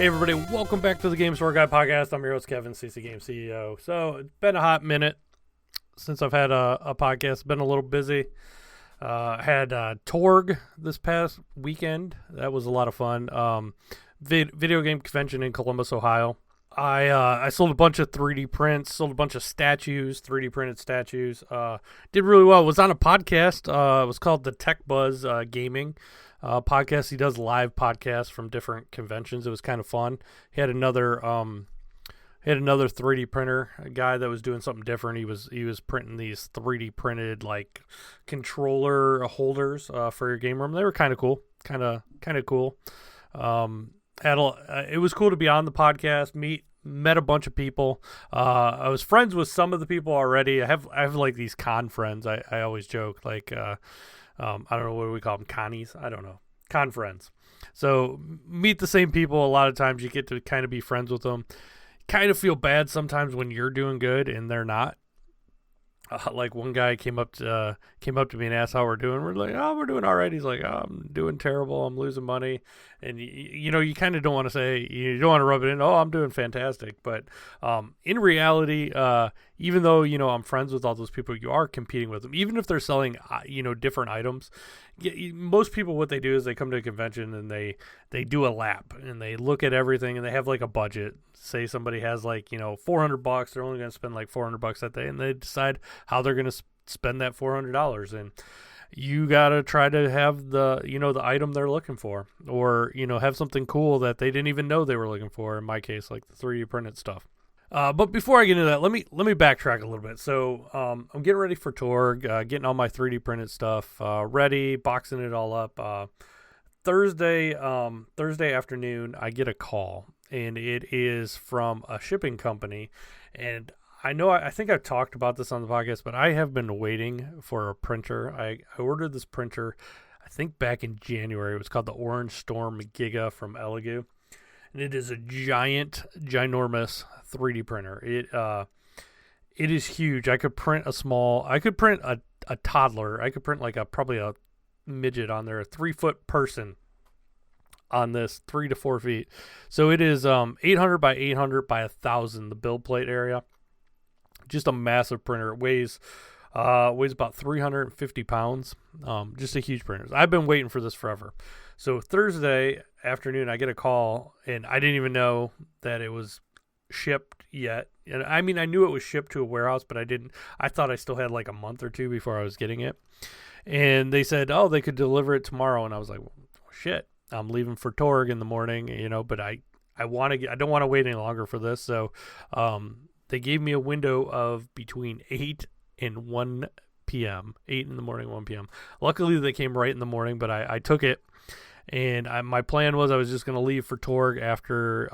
Hey everybody, welcome back to the Game Store Guy podcast. I'm your host Kevin, CC Game CEO. So it's been a hot minute since I've had a podcast. It's been a little busy. Had Torg this past weekend. That was a lot of fun. Video game convention in Columbus, Ohio. I sold a bunch of 3D prints, sold a bunch of statues, 3D printed statues. Did really well. Was on a podcast. It was called the Tech Buzz Gaming podcast. He does live podcasts from different conventions. It was kind of fun. He had another 3D printer, a guy that was doing something different. He was printing these 3D printed like controller holders for your game room. They were kind of cool. Kind of cool. It was cool to be on the podcast, met a bunch of people. I was friends with some of the people already. I have like these con friends. I always joke like, I don't know, what do we call them? Connies? I don't know. Con friends. So meet the same people. A lot of times you get to kind of be friends with them. Kind of feel bad sometimes when you're doing good and they're not. Like one guy came up to me and asked how we're doing. We're like, oh, we're doing all right. He's like, oh, I'm doing terrible. I'm losing money. And you kind of don't want to say, you don't want to rub it in. Oh, I'm doing fantastic. But in reality, even though, I'm friends with all those people, you are competing with them. Even if they're selling, different items. Most people, what they do is they come to a convention and they do a lap and they look at everything and they have like a budget. Say somebody has like, $400, they're only going to spend like $400 that day, and they decide how they're going to spend that $400. And you got to try to have the item they're looking for, or, have something cool that they didn't even know they were looking for. In my case, like the 3D printed stuff. But before I get into that, let me backtrack a little bit. So I'm getting ready for Torg, getting all my 3D printed stuff ready, boxing it all up. Thursday afternoon, I get a call, and it is from a shipping company. And I think I've talked about this on the podcast, but I have been waiting for a printer. I ordered this printer, I think back in January. It was called the Orange Storm Giga from Elegoo. And it is a ginormous 3D printer. It is huge. I could print a toddler. I could print like probably a midget on there, a 3-foot person on this, 3 to 4 feet. So it is 800 by 800 by 1,000, the build plate area. Just a massive printer. It weighs about 350 pounds. Just a huge printer. I've been waiting for this forever. So Thursday afternoon, I get a call, and I didn't even know that it was shipped yet. And I mean, I knew it was shipped to a warehouse, but I thought I still had like a month or two before I was getting it. And they said, oh, they could deliver it tomorrow. And I was like, well, shit, I'm leaving for Torg in the morning, but I don't want to wait any longer for this. So, they gave me a window of between 8 and 1 p.m., 8 in the morning, 1 p.m. Luckily, they came right in the morning, but I took it. And my plan was I was just going to leave for Torg after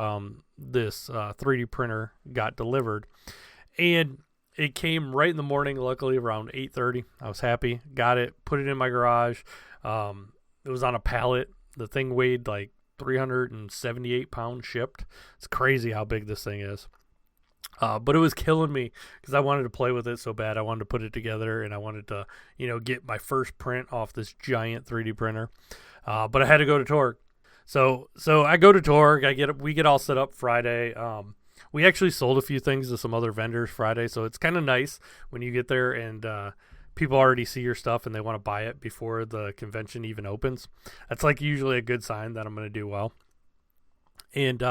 this 3D printer got delivered. And it came right in the morning, luckily around 8:30. I was happy. Got it, put it in my garage. It was on a pallet. The thing weighed like 378 pounds shipped. It's crazy how big this thing is. But it was killing me because I wanted to play with it so bad. I wanted to put it together, and I wanted to, get my first print off this giant 3D printer. But I had to go to Torg. So I go to Torg. We get all set up Friday. We actually sold a few things to some other vendors Friday, so it's kind of nice when you get there and people already see your stuff and they want to buy it before the convention even opens. That's like usually a good sign that I'm going to do well. And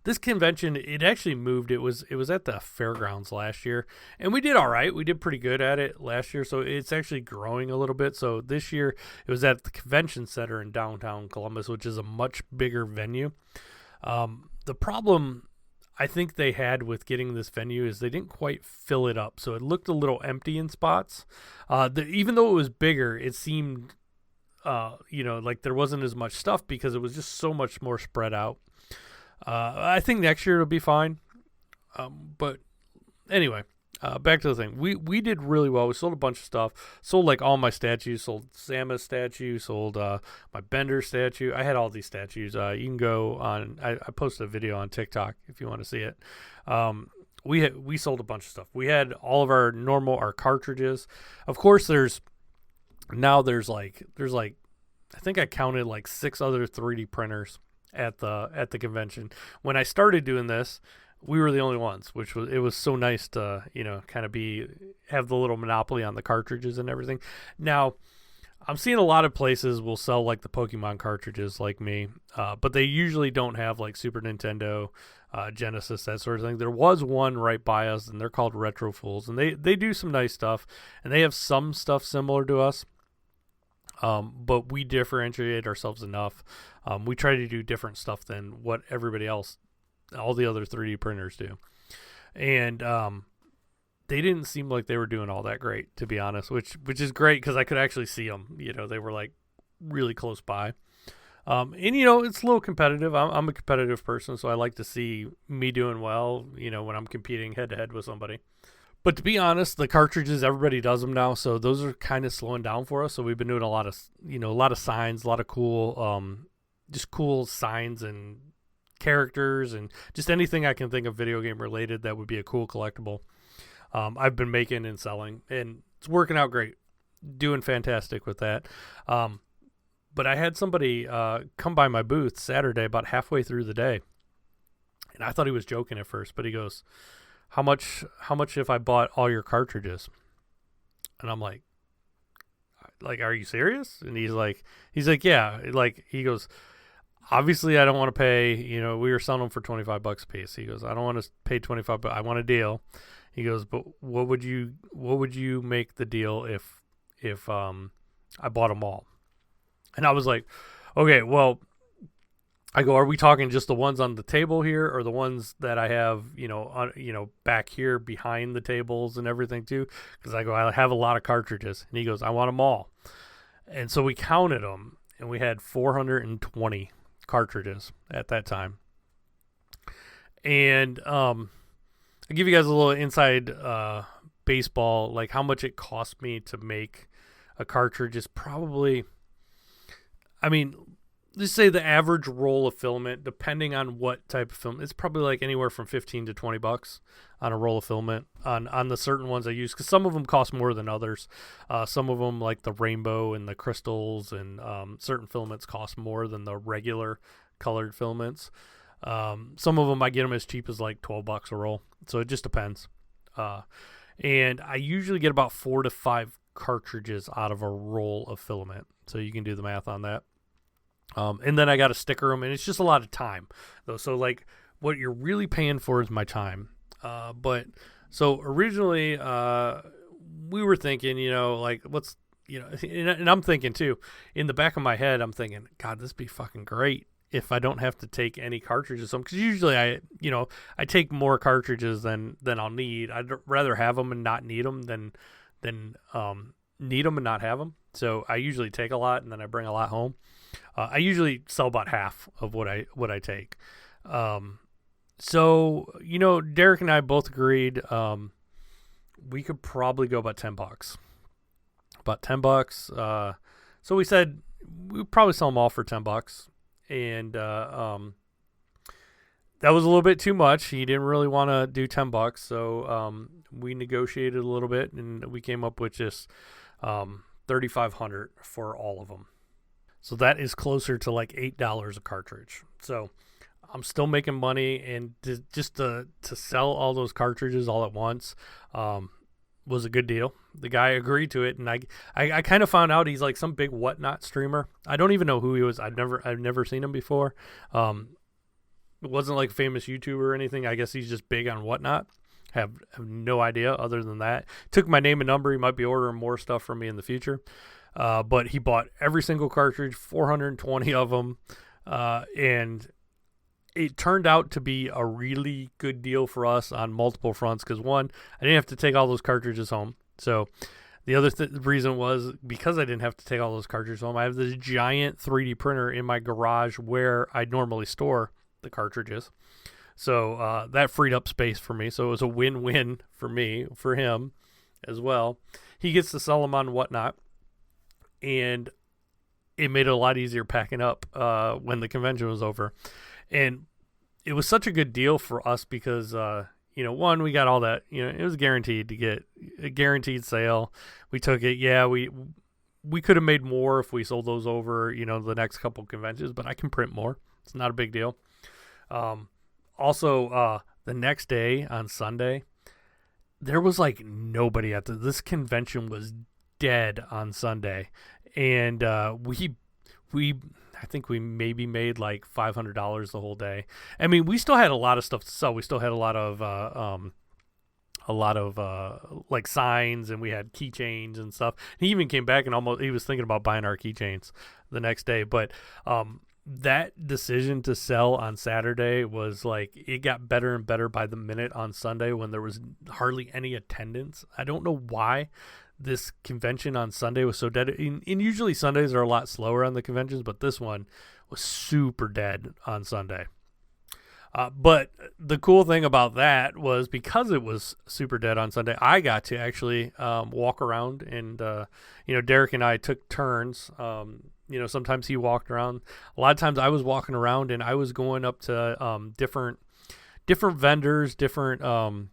this convention, it actually moved. It was at the fairgrounds last year, and we did all right. We did pretty good at it last year, so it's actually growing a little bit. So this year, it was at the convention center in downtown Columbus, which is a much bigger venue. The problem I think they had with getting this venue is they didn't quite fill it up, so it looked a little empty in spots. Even though it was bigger, it seemed, like there wasn't as much stuff because it was just so much more spread out. I think next year it'll be fine. But anyway, back to the thing. We did really well. We sold a bunch of stuff. Sold like all my statues. Sold Samus statue. Sold my Bender statue. I had all these statues. You can go on. I posted a video on TikTok if you want to see it. We sold a bunch of stuff. We had all of our cartridges. Of course, there's like I think I counted like 6 other 3D printers at the convention. When I started doing this, we were the only ones, which was so nice to, kind of have the little monopoly on the cartridges and everything. Now, I'm seeing a lot of places will sell like the Pokemon cartridges like me, but they usually don't have like Super Nintendo, Genesis, that sort of thing. There was one right by us, and they're called Retro Fools, and they do some nice stuff, and they have some stuff similar to us. But we differentiate ourselves enough. We try to do different stuff than what everybody else, all the other 3D printers do. And they didn't seem like they were doing all that great, to be honest, which is great because I could actually see them. They were like really close by. And, it's a little competitive. I'm a competitive person, so I like to see me doing well, when I'm competing head-to-head with somebody. But to be honest, the cartridges, everybody does them now, so those are kind of slowing down for us. So we've been doing a lot of signs, a lot of cool, just cool signs and characters, and just anything I can think of video game related that would be a cool collectible. I've been making and selling, and it's working out great. Doing fantastic with that. But I had somebody come by my booth Saturday about halfway through the day, and I thought he was joking at first, but he goes, How much if I bought all your cartridges? And I'm like, are you serious? And he's like, yeah. Like, he goes, obviously I don't want to pay, we were selling them for $25 a piece. He goes, I don't want to pay $25, but I want a deal. He goes, but what would you make the deal if I bought them all? And I was like, okay, well, I go, are we talking just the ones on the table here, or the ones that I have, back here behind the tables and everything too? Because I go, I have a lot of cartridges. And he goes, I want them all. And so we counted them, and we had 420 cartridges at that time. And I'll give you guys a little inside baseball, like how much it cost me to make a cartridge is probably, let's say the average roll of filament, depending on what type of film, it's probably like anywhere from $15 to $20 on a roll of filament on the certain ones I use, because some of them cost more than others. Some of them, like the rainbow and the crystals and certain filaments, cost more than the regular colored filaments. Some of them I get them as cheap as like $12 a roll, so it just depends. And I usually get about 4 to 5 cartridges out of a roll of filament, so you can do the math on that. And then I got to sticker them, and it's just a lot of time, though. So like, what you're really paying for is my time. But so originally, we were thinking, like, let's, and I'm thinking too, in the back of my head, I'm thinking, God, this would be fucking great if I don't have to take any cartridges home, because usually I take more cartridges than I'll need. I'd rather have them and not need them than need them and not have them. So I usually take a lot, and then I bring a lot home. I usually sell about half of what I take. So Derek and I both agreed we could probably go about $10. About $10. So we said we'd probably sell them all for $10. And that was a little bit too much. He didn't really want to do $10, so we negotiated a little bit, and we came up with just $3,500 for all of them. So that is closer to like $8 a cartridge. So I'm still making money, and to sell all those cartridges all at once was a good deal. The guy agreed to it, and I kind of found out he's like some big whatnot streamer. I don't even know who he was. I've never seen him before. It wasn't like a famous YouTuber or anything. I guess he's just big on whatnot. Have no idea other than that. Took my name and number. He might be ordering more stuff from me in the future. But he bought every single cartridge, 420 of them, and it turned out to be a really good deal for us on multiple fronts, because one, I didn't have to take all those cartridges home. So the other reason was, because I didn't have to take all those cartridges home, I have this giant 3D printer in my garage where I normally store the cartridges. So that freed up space for me. So it was a win-win for me, for him as well. He gets to sell them on whatnot, and it made it a lot easier packing up when the convention was over. And it was such a good deal for us because, one, we got all that, it was guaranteed to get a guaranteed sale. We took it. Yeah, we could have made more if we sold those over, the next couple conventions, but I can print more. It's not a big deal. Also, the next day on Sunday, there was like nobody at this convention was dead on Sunday, and we I think we maybe made like $500 the whole day. I mean, we still had a lot of stuff to sell. We still had a lot of like signs, and we had keychains and stuff. He even came back and he was thinking about buying our keychains the next day. But that decision to sell on Saturday was like, it got better and better by the minute on Sunday when there was hardly any attendance. I don't know why this convention on Sunday was so dead. And usually Sundays are a lot slower on the conventions, but this one was super dead on Sunday. But the cool thing about that was because it was super dead on Sunday, I got to actually walk around, and Derek and I took turns. Sometimes he walked around. A lot of times I was walking around, and I was going up to different vendors, different. I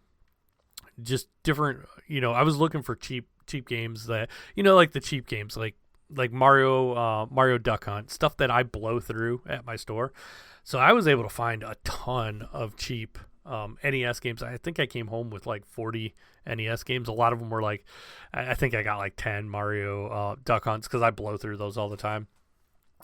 was looking for cheap games that, like the cheap games, like Mario Duck Hunt, stuff that I blow through at my store. So I was able to find a ton of cheap NES games. I think I came home with like 40 NES games. A lot of them were like, I think I got like 10 Mario Duck Hunts because I blow through those all the time.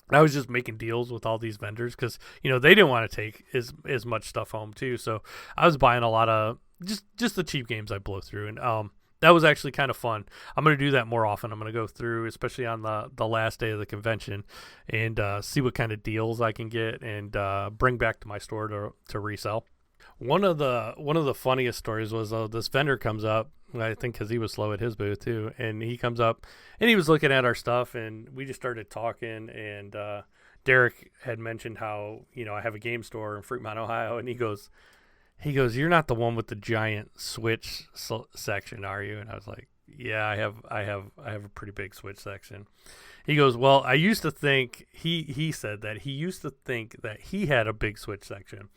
And I was just making deals with all these vendors because, they didn't want to take as much stuff home too. So I was buying a lot of just the cheap games I blow through. And that was actually kind of fun. I'm going to do that more often. I'm going to go through, especially on the last day of the convention, and see what kind of deals I can get and bring back to my store to resell. One of the funniest stories was this vendor comes up, I think because he was slow at his booth too, and he comes up and he was looking at our stuff, and we just started talking, and Derek had mentioned how, I have a game store in Fruitmont, Ohio, and he goes, "You're not the one with the giant Switch section, are you?" And I was like, "Yeah, I have a pretty big Switch section." He goes, "Well, I used to think," he said that he used to think that he had a big Switch section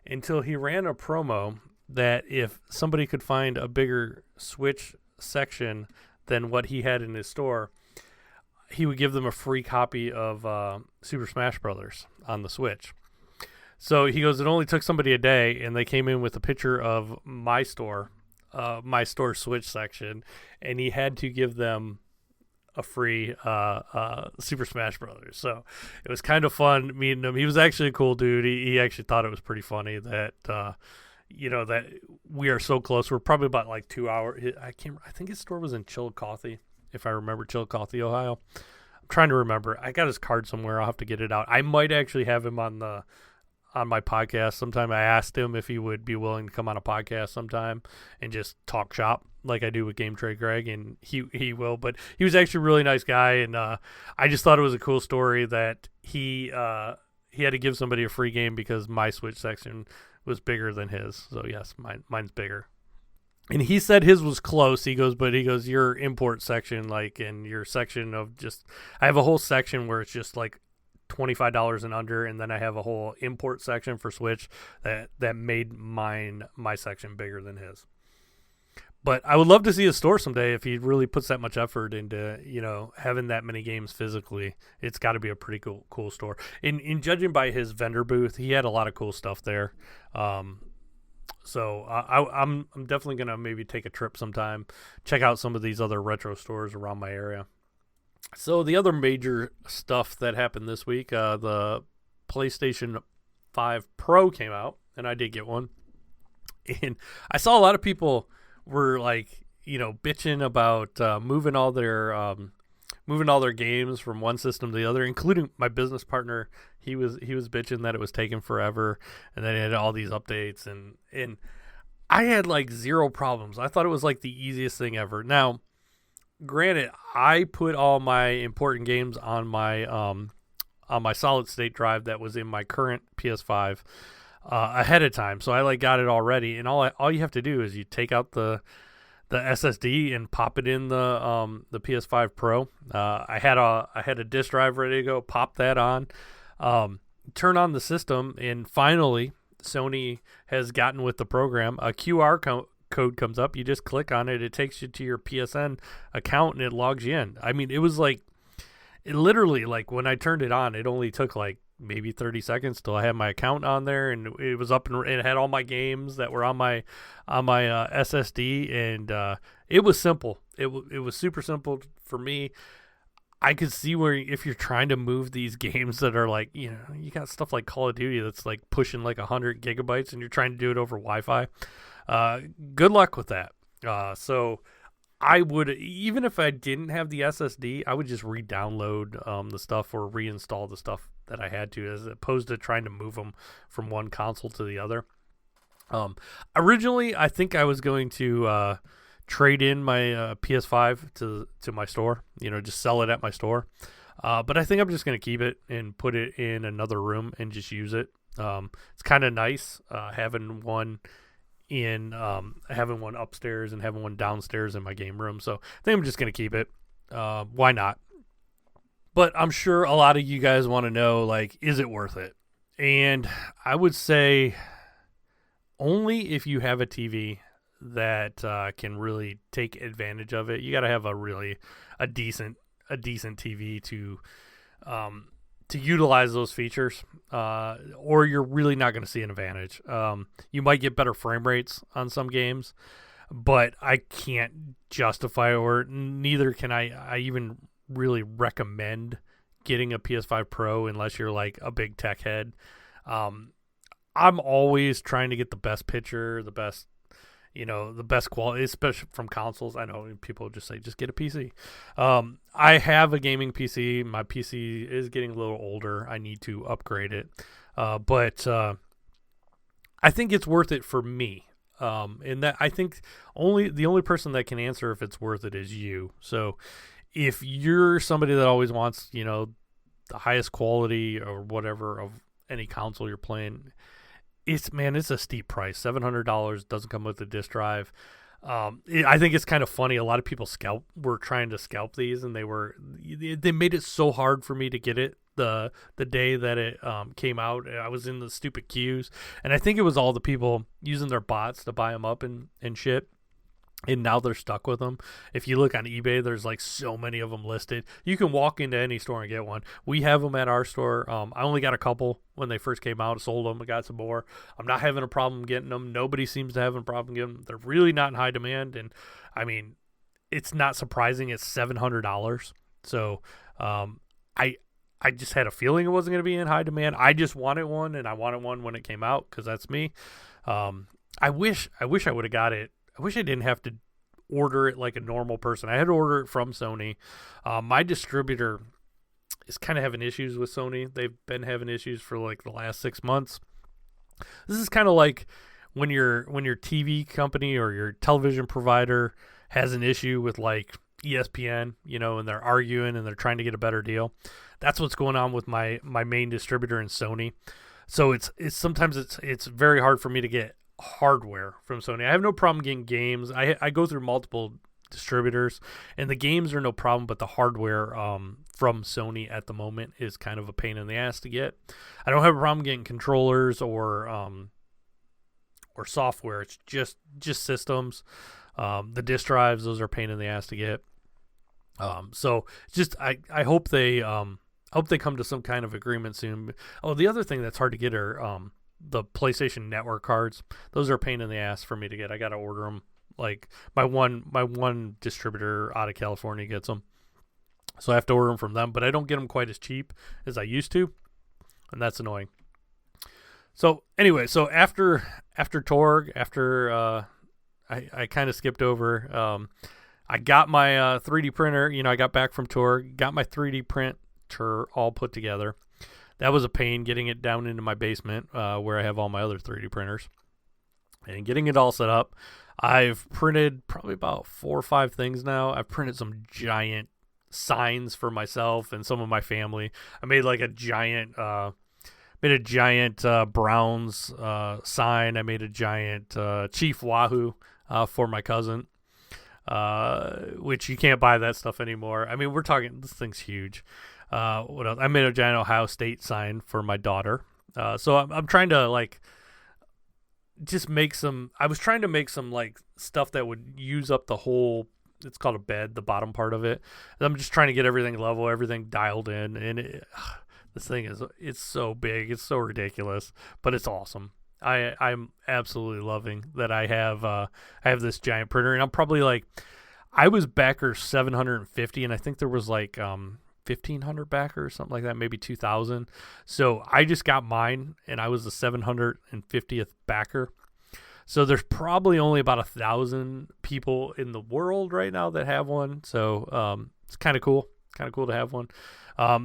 until he ran a promo that if somebody could find a bigger Switch section than what he had in his store, he would give them a free copy of Super Smash Brothers on the Switch. So he goes, it only took somebody a day, and they came in with a picture of my store Switch section, and he had to give them a free Super Smash Brothers. So it was kind of fun meeting him. He was actually a cool dude. He actually thought it was pretty funny that that we are so close. We're probably about like 2 hours. I think his store was in Chillicothe, if I remember, Chillicothe, Ohio. I'm trying to remember. I got his card somewhere. I'll have to get it out. I might actually have him on my podcast sometime. I asked him if he would be willing to come on a podcast sometime and just talk shop like I do with Game Trade Greg, and he will. But he was actually a really nice guy, and I just thought it was a cool story that he had to give somebody a free game because my Switch section was bigger than his. So yes, mine's bigger. And he said his was close. He goes, your import section, like, and your section of just, I have a whole section where it's just like $25 and under, and then I have a whole import section for Switch that made my section bigger than his. But I would love to see his store someday if he really puts that much effort into, having that many games physically. It's got to be a pretty cool store. In judging by his vendor booth, he had a lot of cool stuff there. So I'm definitely going to maybe take a trip sometime, check out some of these other retro stores around my area. So the other major stuff that happened this week, the PlayStation 5 Pro came out, and I did get one. And I saw a lot of people were like, bitching about moving all their games from one system to the other, including my business partner. He was bitching that it was taking forever, and then it had all these updates, and I had like zero problems. I thought it was like the easiest thing ever. Now, granted, I put all my important games on my solid state drive that was in my current PS5 ahead of time, so I got it already. And all you have to do is you take out the SSD and pop it in the PS5 Pro. I had a disk drive ready to go. Pop that on, turn on the system, and finally Sony has gotten with the program. A QR code comes up. You just click on it. It takes you to your PSN account and it logs you in. I mean, it was like, it literally, like, when I turned it on, it only took like maybe 30 seconds till I had my account on there, and it was up, and it had all my games that were on my SSD, and it was simple. It was super simple for me. I could see where if you're trying to move these games that are like, you got stuff like Call of Duty that's like pushing like 100 gigabytes, and you're trying to do it over Wi-Fi. Good luck with that. So I would, even if I didn't have the SSD, I would just re-download the stuff or reinstall the stuff that I had to, as opposed to trying to move them from one console to the other. Originally, I think I was going to trade in my PS5 to my store, just sell it at my store. But I think I'm just going to keep it and put it in another room and just use it. It's kind of nice having one upstairs and having one downstairs in my game room. So I think I'm just going to keep it. Why not? But I'm sure a lot of you guys want to know, like, is it worth it? And I would say only if you have a TV that can really take advantage of it. You got to have a decent TV to utilize those features, or you're really not going to see an advantage. You might get better frame rates on some games, but I can't justify, or neither can I even really recommend getting a PS5 Pro unless you're like a big tech head. I'm always trying to get the best picture, the best quality, especially from consoles. I know people just say, just get a PC. I have a gaming PC. My PC is getting a little older. I need to upgrade it. But I think it's worth it for me. And that I think the only person that can answer if it's worth it is you. So if you're somebody that always wants, the highest quality or whatever of any console you're playing, it's a steep price. $700 doesn't come with a disc drive. I think it's kind of funny. A lot of people were trying to scalp these, and they made it so hard for me to get it the day that it came out. I was in the stupid queues, and I think it was all the people using their bots to buy them up and shit. And now they're stuck with them. If you look on eBay, there's like so many of them listed. You can walk into any store and get one. We have them at our store. I only got a couple when they first came out. Sold them. I got some more. I'm not having a problem getting them. Nobody seems to have a problem getting them. They're really not in high demand. And I mean, it's not surprising. It's $700. So I just had a feeling it wasn't going to be in high demand. I just wanted one, and I wanted one when it came out because that's me. I wish I would have got it. I wish I didn't have to order it like a normal person. I had to order it from Sony. My distributor is kind of having issues with Sony. They've been having issues for like the last 6 months. This is kind of like when your TV company or your television provider has an issue with like ESPN, and they're arguing and they're trying to get a better deal. That's what's going on with my main distributor in Sony. So it's sometimes it's very hard for me to get hardware from Sony. I have no problem getting games. I go through multiple distributors, and the games are no problem, but the hardware from Sony at the moment is kind of a pain in the ass to get. I don't have a problem getting controllers or software. It's just systems. The disk drives, those are a pain in the ass to get. So just I hope they come to some kind of agreement soon. Oh, the other thing that's hard to get are the PlayStation Network cards. Those are a pain in the ass for me to get. I got to order them. Like my one distributor out of California gets them, so I have to order them from them. But I don't get them quite as cheap as I used to, and that's annoying. So anyway, after Torg, I kind of skipped over. I got my 3D printer. I got back from Torg, got my 3D printer all put together. That was a pain getting it down into my basement where I have all my other 3D printers and getting it all set up. I've printed probably about 4 or 5 things now. I've printed some giant signs for myself and some of my family. I made like a giant Browns sign. I made a giant Chief Wahoo for my cousin, which you can't buy that stuff anymore. I mean, we're talking, this thing's huge. What else? I made a giant Ohio State sign for my daughter. So I'm trying to like just make some. I was trying to make some like stuff that would use up the whole. It's called a bed, the bottom part of it. And I'm just trying to get everything level, everything dialed in, and This thing it's so big, it's so ridiculous, but it's awesome. I'm absolutely loving that I have this giant printer, and I'm probably like, I was backer 750, and I think there was like 1,500 backers, something like that, maybe 2,000. So I just got mine, and I was the 750th backer. So there's probably only about 1,000 people in the world right now that have one. So it's kind of cool. Kind of cool to have one. I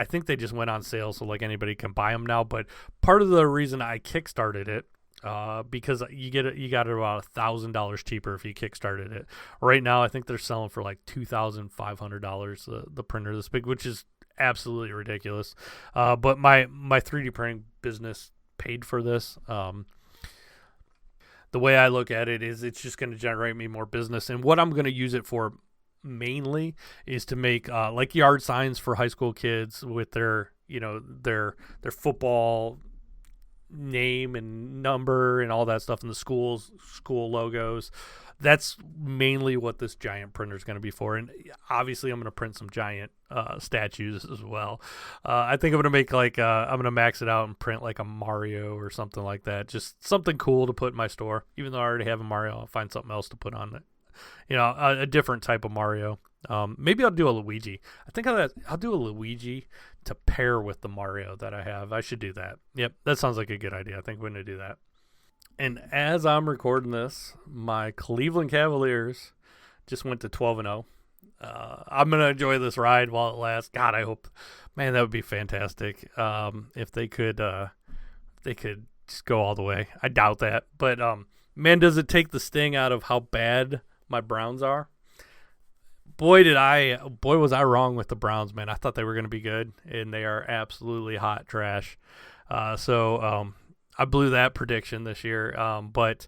think they just went on sale, so like anybody can buy them now. But part of the reason I kickstarted it, because you got it about $1,000 cheaper if you kickstarted it. Right now, I think they're selling for like $2,500 the printer this big, which is absolutely ridiculous. But my 3D printing business paid for this. The way I look at it is it's just going to generate me more business. And what I'm going to use it for mainly is to make like yard signs for high school kids with their football name and number and all that stuff, in the school logos. That's mainly what this giant printer is going to be for. And obviously I'm going to print some giant statues as well. I think I'm going to make like I'm going to max it out and print like a Mario or something like that. Just something cool to put in my store. Even though I already have a Mario, I'll find something else to put on it. A different type of Mario. Maybe I'll do a Luigi. I think I'll do a Luigi to pair with the Mario that I have. I should do that. Yep, that sounds like a good idea. I think we're going to do that. And as I'm recording this, my Cleveland Cavaliers just went to 12-0. I'm going to enjoy this ride while it lasts. God, I hope, man, that would be fantastic. If they could just go all the way. I doubt that. But, man, does it take the sting out of how bad my Browns are? Boy, was I wrong with the Browns, man. I thought they were going to be good, and they are absolutely hot trash. So I blew that prediction this year. But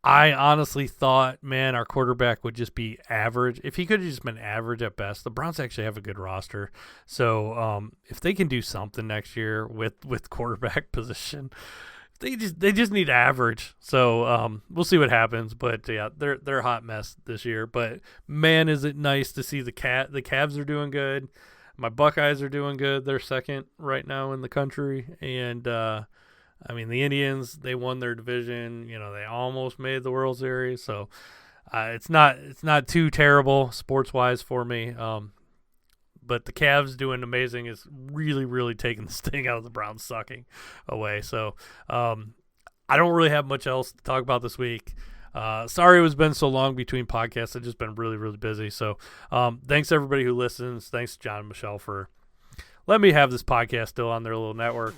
I honestly thought, man, our quarterback would just be average. If he could have just been average at best, the Browns actually have a good roster. So if they can do something next year with quarterback position, they just need average. So we'll see what happens. But yeah, they're a hot mess this year. But man, is it nice to see the Cavs are doing good. My Buckeyes are doing good. They're second right now in the country. And I mean, the Indians, they won their division. They almost made the World Series. So it's not too terrible sports wise for me. But the Cavs doing amazing is really, really taking the sting out of the Browns sucking away. So I don't really have much else to talk about this week. Sorry it's been so long between podcasts. I've just been really, really busy. So thanks everybody who listens. Thanks John and Michelle for letting me have this podcast still on their little network.